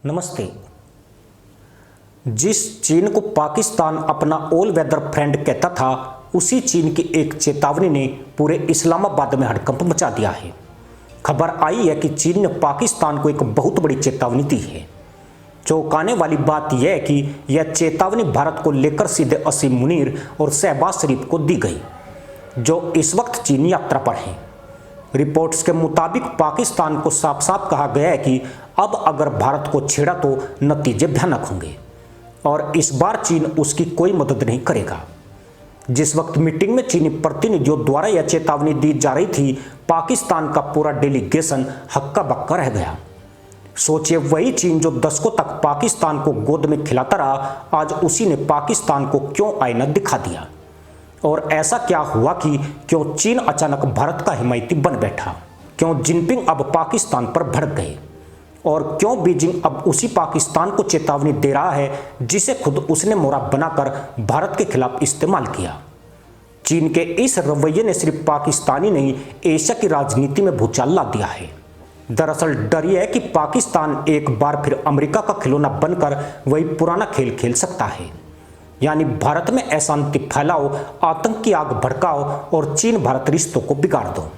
नमस्ते। जिस चीन को पाकिस्तान अपना ऑल वेदर फ्रेंड कहता था, उसी चीन की एक चेतावनी ने पूरे इस्लामाबाद में हड़कंप मचा दिया है। खबर आई है कि चीन ने पाकिस्तान को एक बहुत बड़ी चेतावनी दी है। चौंकाने वाली बात यह है कि यह चेतावनी भारत को लेकर सीधे असीम मुनीर और शहबाज शरीफ को दी गई, जो इस वक्त चीन यात्रा पर हैं। रिपोर्ट्स के मुताबिक पाकिस्तान को साफ साफ कहा गया है कि अब अगर भारत को छेड़ा तो नतीजे भयानक होंगे और इस बार चीन उसकी कोई मदद नहीं करेगा। जिस वक्त मीटिंग में चीनी प्रतिनिधियों द्वारा यह चेतावनी दी जा रही थी, पाकिस्तान का पूरा डेलीगेशन हक्का बक्का रह गया। सोचिए, वही चीन जो दशकों तक पाकिस्तान को गोद में खिलाता रहा, आज उसी ने पाकिस्तान को क्यों आईना दिखा दिया। और ऐसा क्या हुआ कि क्यों चीन अचानक भारत का हिमायती बन बैठा, क्यों जिनपिंग अब पाकिस्तान पर भड़क गए और क्यों बीजिंग अब उसी पाकिस्तान को चेतावनी दे रहा है जिसे खुद उसने मोहरा बनाकर भारत के खिलाफ इस्तेमाल किया। चीन के इस रवैये ने सिर्फ पाकिस्तानी नहीं, एशिया की राजनीति में भूचाल ला दिया है। दरअसल डर यह है कि पाकिस्तान एक बार फिर अमेरिका का खिलौना बनकर वही पुराना खेल खेल सकता है, यानी भारत में अशांति फैलाओ, आतंक की आग भड़काओ और चीन भारत रिश्तों को बिगाड़ दो।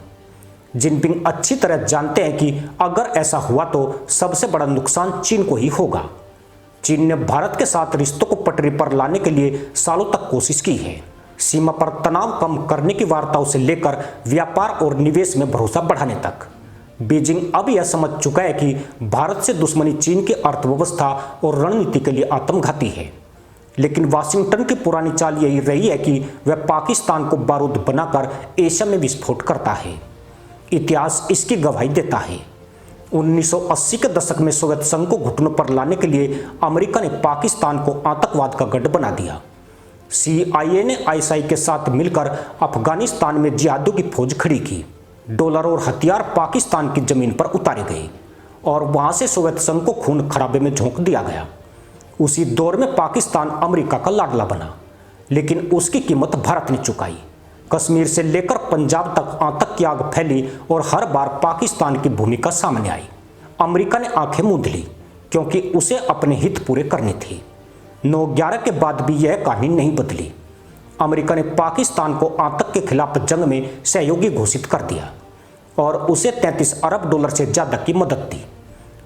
जिनपिंग अच्छी तरह जानते हैं कि अगर ऐसा हुआ तो सबसे बड़ा नुकसान चीन को ही होगा। चीन ने भारत के साथ रिश्तों को पटरी पर लाने के लिए सालों तक कोशिश की है। सीमा पर तनाव कम करने की वार्ताओं से लेकर व्यापार और निवेश में भरोसा बढ़ाने तक। बीजिंग अब यह समझ चुका है कि भारत से दुश्मनी चीन की अर्थव्यवस्था और रणनीति के लिए आत्मघाती है। लेकिन वाशिंगटन की पुरानी चाल यही रही है कि वह पाकिस्तान को बारूद बनाकर एशिया में विस्फोट करता है। इतिहास इसकी गवाही देता है। 1980 के दशक में सोवियत संघ को घुटनों पर लाने के लिए अमेरिका ने पाकिस्तान को आतंकवाद का गढ़ बना दिया। CIA ने ISI के साथ मिलकर अफगानिस्तान में जिहादियों की फौज खड़ी की। डॉलर और हथियार पाकिस्तान की जमीन पर उतारे गए और वहां से सोवियत संघ को खून खराबे में झोंक दिया गया। उसी दौर में पाकिस्तान अमेरिका का लाडला बना, लेकिन उसकी कीमत भारत ने चुकाई। कश्मीर से लेकर पंजाब तक आतंक की आग फैली और हर बार पाकिस्तान की भूमिका सामने आई। अमेरिका ने आंखें मूंद ली क्योंकि उसे अपने हित पूरे करने थे। 9/11 के बाद भी यह कहानी नहीं बदली। अमेरिका ने पाकिस्तान को आतंक के खिलाफ जंग में सहयोगी घोषित कर दिया और उसे 33 अरब डॉलर से ज्यादा की मदद दी।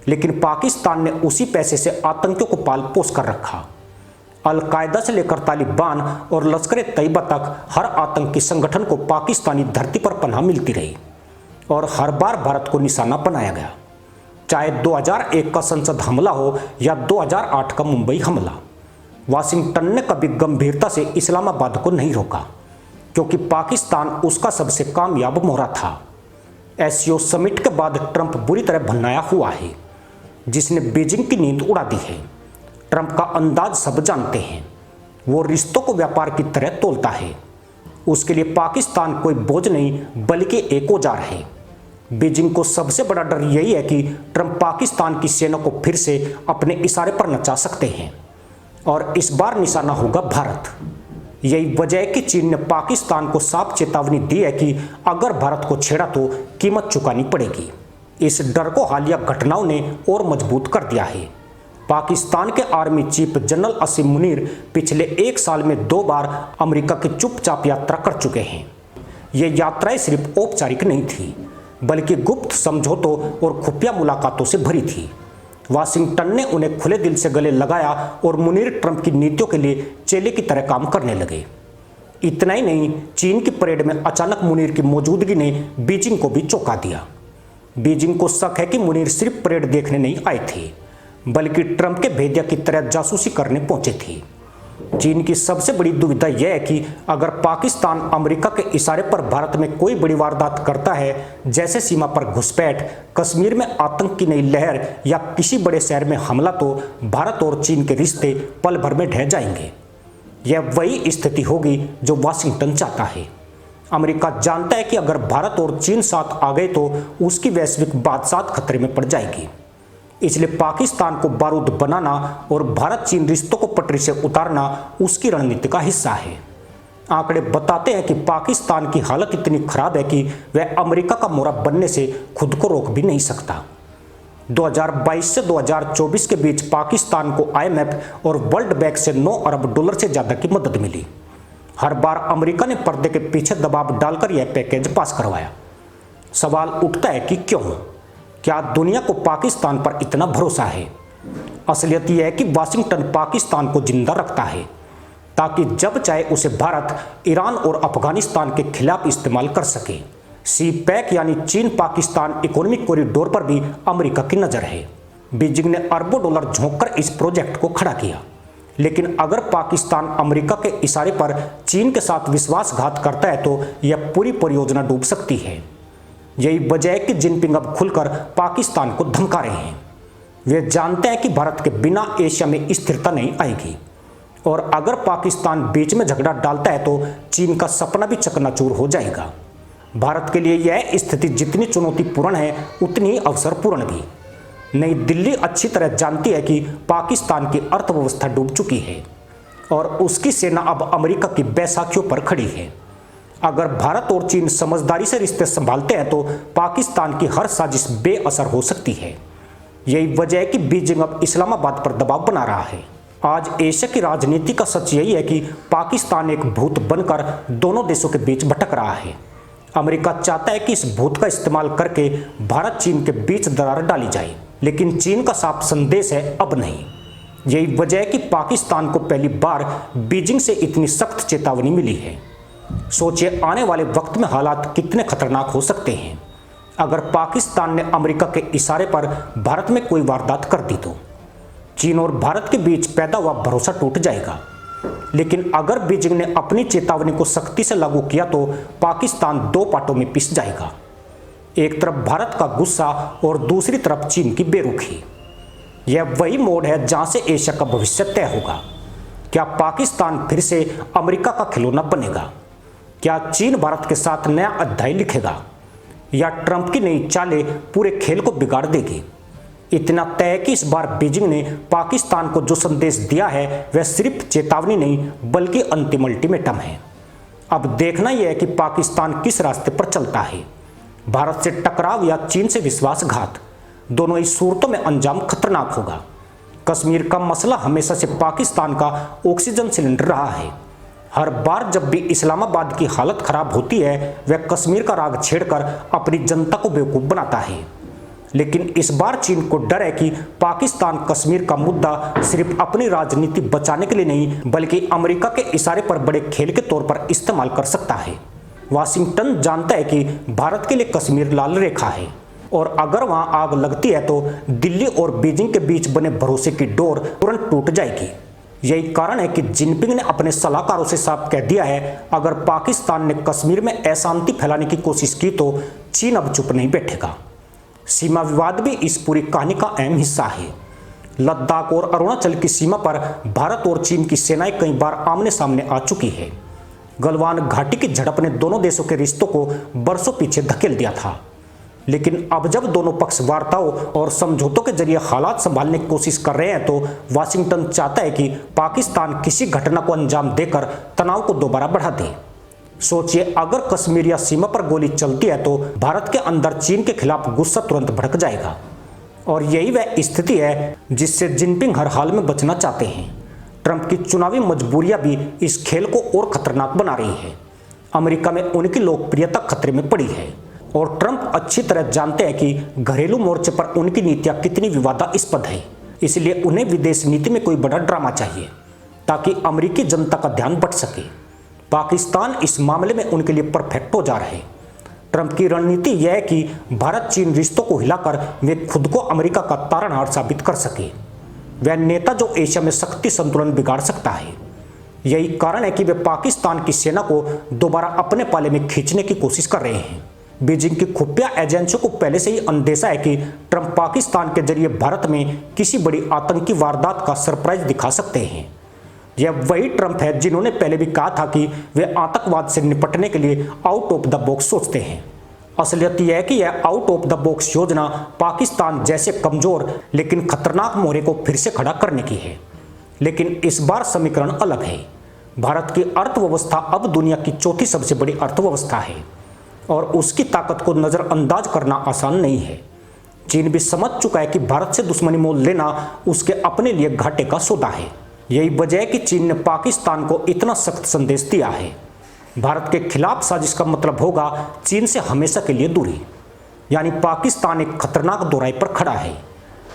लेकिन पाकिस्तान ने उसी पैसे से आतंकियों को पाल पोस कर रखा। अल-कायदा से लेकर तालिबान और लश्कर-ए-तैयबा तक हर आतंकी संगठन को पाकिस्तानी धरती पर पनाह मिलती रही और हर बार भारत को निशाना बनाया गया। चाहे 2001 का संसद हमला हो या 2008 का मुंबई हमला, वाशिंगटन ने कभी गंभीरता से इस्लामाबाद को नहीं रोका क्योंकि पाकिस्तान उसका सबसे कामयाब मोहरा था। SCO समिट के बाद ट्रंप बुरी तरह भन्नाया हुआ है, जिसने बीजिंग की नींद उड़ा दी है। ट्रंप का अंदाज सब जानते हैं। वो रिश्तों को व्यापार की तरह तोलता है। उसके लिए पाकिस्तान कोई बोझ नहीं बल्कि एक औजार है। बीजिंग को सबसे बड़ा डर यही है कि ट्रंप पाकिस्तान की सेना को फिर से अपने इशारे पर नचा सकते हैं और इस बार निशाना होगा भारत। यही वजह है कि चीन ने पाकिस्तान को साफ चेतावनी दी है कि अगर भारत को छेड़ा तो कीमत चुकानी पड़ेगी। इस डर को हालिया घटनाओं ने और मजबूत कर दिया है। पाकिस्तान के आर्मी चीफ जनरल असीम मुनीर पिछले 1 साल में 2 बार अमेरिका की चुपचाप यात्रा कर चुके हैं। ये यात्राएं सिर्फ औपचारिक नहीं थी, बल्कि गुप्त समझौतों और खुफिया मुलाकातों से भरी थी। वाशिंगटन ने उन्हें खुले दिल से गले लगाया और मुनीर ट्रंप की नीतियों के लिए चेले की तरह काम करने लगे। इतना ही नहीं, चीन की परेड में अचानक मुनीर की मौजूदगी ने बीजिंग को भी चौंका दिया। बीजिंग को शक है कि मुनीर सिर्फ परेड देखने नहीं आए थे, बल्कि ट्रंप के भेदिया की तरह जासूसी करने पहुंचे थे। चीन की सबसे बड़ी दुविधा यह है कि अगर पाकिस्तान अमेरिका के इशारे पर भारत में कोई बड़ी वारदात करता है, जैसे सीमा पर घुसपैठ, कश्मीर में आतंक की नई लहर या किसी बड़े शहर में हमला, तो भारत और चीन के रिश्ते पल भर में ढह जाएंगे। यह वही स्थिति होगी जो वाशिंगटन चाहता है। अमेरिका जानता है कि अगर भारत और चीन साथ आ गए तो उसकी वैश्विक बादशाहत खतरे में पड़ जाएगी। इसलिए पाकिस्तान को बारूद बनाना और भारत चीन रिश्तों को पटरी से उतारना उसकी रणनीति का हिस्सा है। आंकड़े बताते हैं कि पाकिस्तान की हालत इतनी खराब है कि वह अमेरिका का मोहरा बनने से खुद को रोक भी नहीं सकता। 2022 से 2024 के बीच पाकिस्तान को IMF और वर्ल्ड बैंक से 9 अरब डॉलर से ज़्यादा की मदद मिली। हर बार अमेरिका ने पर्दे के पीछे दबाव डालकर यह पैकेज पास करवाया। सवाल उठता है कि क्यों? क्या दुनिया को पाकिस्तान पर इतना भरोसा है? असलियत यह है कि वाशिंगटन पाकिस्तान को जिंदा रखता है ताकि जब चाहे उसे भारत, ईरान और अफगानिस्तान के खिलाफ इस्तेमाल कर सके। CPEC यानी चीन पाकिस्तान इकोनॉमिक कॉरिडोर पर भी अमेरिका की नज़र है। बीजिंग ने अरबों डॉलर झोंककर इस प्रोजेक्ट को खड़ा किया, लेकिन अगर पाकिस्तान अमेरिका के इशारे पर चीन के साथ विश्वासघात करता है तो यह पूरी परियोजना डूब सकती है। यही वजह है कि जिनपिंग अब खुलकर पाकिस्तान को धमका रहे हैं। वे जानते हैं कि भारत के बिना एशिया में स्थिरता नहीं आएगी, और अगर पाकिस्तान बीच में झगड़ा डालता है तो चीन का सपना भी चकनाचूर हो जाएगा। भारत के लिए यह स्थिति जितनी चुनौतीपूर्ण है उतनी ही अवसरपूर्ण भी। नई दिल्ली अच्छी तरह जानती है कि पाकिस्तान की अर्थव्यवस्था डूब चुकी है और उसकी सेना अब अमेरिका की बैसाखियों पर खड़ी है। अगर भारत और चीन समझदारी से रिश्ते संभालते हैं तो पाकिस्तान की हर साजिश बेअसर हो सकती है। यही वजह है कि बीजिंग अब इस्लामाबाद पर दबाव बना रहा है। आज एशिया की राजनीति का सच यही है कि पाकिस्तान एक भूत बनकर दोनों देशों के बीच भटक रहा है। अमेरिका चाहता है कि इस भूत का इस्तेमाल करके भारत चीन के बीच दरार डाली जाए, लेकिन चीन का साफ संदेश है अब नहीं। यही वजह है कि पाकिस्तान को पहली बार बीजिंग से इतनी सख्त चेतावनी मिली है। सोचिए आने वाले वक्त में हालात कितने खतरनाक हो सकते हैं। अगर पाकिस्तान ने अमेरिका के इशारे पर भारत में कोई वारदात कर दी तो चीन और भारत के बीच पैदा हुआ भरोसा टूट जाएगा। लेकिन अगर बीजिंग ने अपनी चेतावनी को सख्ती से लागू किया तो पाकिस्तान दो पार्टों में पिस जाएगा। एक तरफ भारत का गुस्सा और दूसरी तरफ चीन की बेरुखी। यह वही मोड़ है जहां से एशिया का भविष्य तय होगा। क्या पाकिस्तान फिर से अमेरिका का खिलौना बनेगा? क्या चीन भारत के साथ नया अध्याय लिखेगा, या ट्रंप की नई चालें पूरे खेल को बिगाड़ देगी? इतना तय है कि इस बार बीजिंग ने पाकिस्तान को जो संदेश दिया है वह सिर्फ चेतावनी नहीं बल्कि अंतिम अल्टीमेटम है। अब देखना यह है कि पाकिस्तान किस रास्ते पर चलता है, भारत से टकराव या चीन से विश्वासघात। दोनों ही सूरतों में अंजाम खतरनाक होगा। कश्मीर का मसला हमेशा से पाकिस्तान का ऑक्सीजन सिलेंडर रहा है। हर बार जब भी इस्लामाबाद की हालत खराब होती है वह कश्मीर का राग छेड़कर अपनी जनता को बेवकूफ़ बनाता है। लेकिन इस बार चीन को डर है कि पाकिस्तान कश्मीर का मुद्दा सिर्फ अपनी राजनीति बचाने के लिए नहीं बल्कि अमेरिका के इशारे पर बड़े खेल के तौर पर इस्तेमाल कर सकता है। वाशिंगटन जानता है कि भारत के लिए कश्मीर लाल रेखा है, और अगर वहां आग लगती है तो दिल्ली और बीजिंग के बीच बने भरोसे की डोर तुरंत टूट जाएगी। यही कारण है कि जिनपिंग ने अपने सलाहकारों से साफ कह दिया है, अगर पाकिस्तान ने कश्मीर में अशांति फैलाने की कोशिश की तो चीन अब चुप नहीं बैठेगा। सीमा विवाद भी इस पूरी कहानी का अहम हिस्सा है। लद्दाख और अरुणाचल की सीमा पर भारत और चीन की सेनाएं कई बार आमने सामने आ चुकी है। गलवान घाटी की झड़प ने दोनों देशों के रिश्तों को बरसों पीछे धकेल दिया था, लेकिन अब जब दोनों पक्ष वार्ताओं और समझौतों के जरिए हालात संभालने की कोशिश कर रहे हैं तो वाशिंगटन चाहता है कि पाकिस्तान किसी घटना को अंजाम देकर तनाव को दोबारा बढ़ा दे। सोचिए, अगर कश्मीर या सीमा पर गोली चलती है तो भारत के अंदर चीन के खिलाफ गुस्सा तुरंत भड़क जाएगा, और यही वह स्थिति है जिससे जिनपिंग हर हाल में बचना चाहते हैं। ट्रंप की चुनावी मजबूरियां भी इस खेल को और खतरनाक बना रही है। अमेरिका में उनकी लोकप्रियता खतरे में पड़ी है, और ट्रंप अच्छी तरह जानते हैं कि घरेलू मोर्चे पर उनकी नीतियां कितनी विवादास्पद है। इसलिए उन्हें विदेश नीति में कोई बड़ा ड्रामा चाहिए ताकि अमेरिकी जनता का ध्यान बट सके। पाकिस्तान इस मामले में उनके लिए परफेक्ट हो जा रहे। ट्रंप की रणनीति यह है कि भारत चीन रिश्तों को हिलाकर वे खुद को अमेरिका का तारनहार साबित कर सके। वह नेता जो एशिया में शक्ति संतुलन बिगाड़ सकता है। यही कारण है कि वे पाकिस्तान की सेना को दोबारा अपने पाले में खींचने की कोशिश कर रहे हैं। बीजिंग की खुफिया एजेंसियों को पहले से ही अंदेशा है कि ट्रंप पाकिस्तान के जरिए भारत में किसी बड़ी आतंकी वारदात का सरप्राइज दिखा सकते हैं। यह वही ट्रंप है जिन्होंने पहले भी कहा था कि वे आतंकवाद से निपटने के लिए आउट ऑफ द बॉक्स सोचते हैं। असलियत यह है कि यह आउट ऑफ द बॉक्स योजना पाकिस्तान जैसे कमजोर लेकिन खतरनाक मोहरे को फिर से खड़ा करने की है। लेकिन इस बार समीकरण अलग है। भारत की अर्थव्यवस्था अब दुनिया की चौथी सबसे बड़ी अर्थव्यवस्था है, और उसकी ताकत को नज़रअंदाज करना आसान नहीं है। चीन भी समझ चुका है कि भारत से दुश्मनी मोल लेना उसके अपने लिए घाटे का सौदा है। यही वजह है कि चीन ने पाकिस्तान को इतना सख्त संदेश दिया है। भारत के खिलाफ साजिश का मतलब होगा चीन से हमेशा के लिए दूरी, यानी पाकिस्तान एक खतरनाक दोराई पर खड़ा है।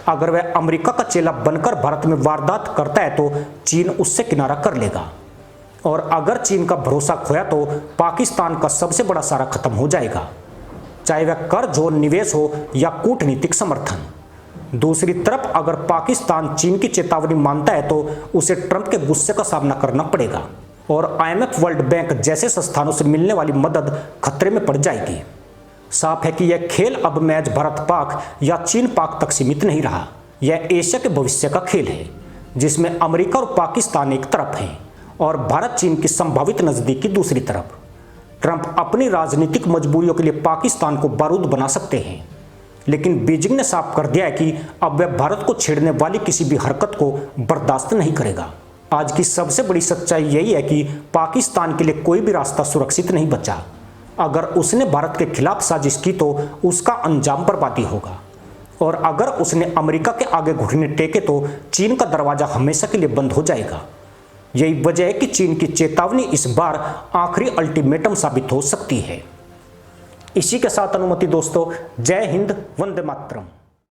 अगर वह अमेरिका का चेला बनकर भारत में वारदात करता है तो चीन उससे किनारा कर लेगा, और अगर चीन का भरोसा खोया तो पाकिस्तान का सबसे बड़ा सारा खत्म हो जाएगा, चाहे वह कर्ज हो, निवेश हो या कूटनीतिक समर्थन। दूसरी तरफ अगर पाकिस्तान चीन की चेतावनी मानता है तो उसे ट्रंप के गुस्से का सामना करना पड़ेगा और IMF, वर्ल्ड बैंक जैसे संस्थानों से मिलने वाली मदद खतरे में पड़ जाएगी। साफ है कि यह खेल अब मैच भारत पाक या चीन पाक तक सीमित नहीं रहा। यह एशिया के भविष्य का खेल है, जिसमें अमेरिका और पाकिस्तान एक तरफ हैं और भारत चीन की संभावित नजदीकी दूसरी तरफ। ट्रंप अपनी राजनीतिक मजबूरियों के लिए पाकिस्तान को बारूद बना सकते हैं, लेकिन बीजिंग ने साफ कर दिया है कि अब वह भारत को छेड़ने वाली किसी भी हरकत को बर्दाश्त नहीं करेगा। आज की सबसे बड़ी सच्चाई यही है कि पाकिस्तान के लिए कोई भी रास्ता सुरक्षित नहीं बचा। अगर उसने भारत के खिलाफ साजिश की तो उसका अंजाम बर्बादी होगा, और अगर उसने अमेरिका के आगे घुटने टेके तो चीन का दरवाजा हमेशा के लिए बंद हो जाएगा। यही वजह है कि चीन की चेतावनी इस बार आखिरी अल्टीमेटम साबित हो सकती है। इसी के साथ अनुमति दोस्तों, जय हिंद, वंदे मातरम।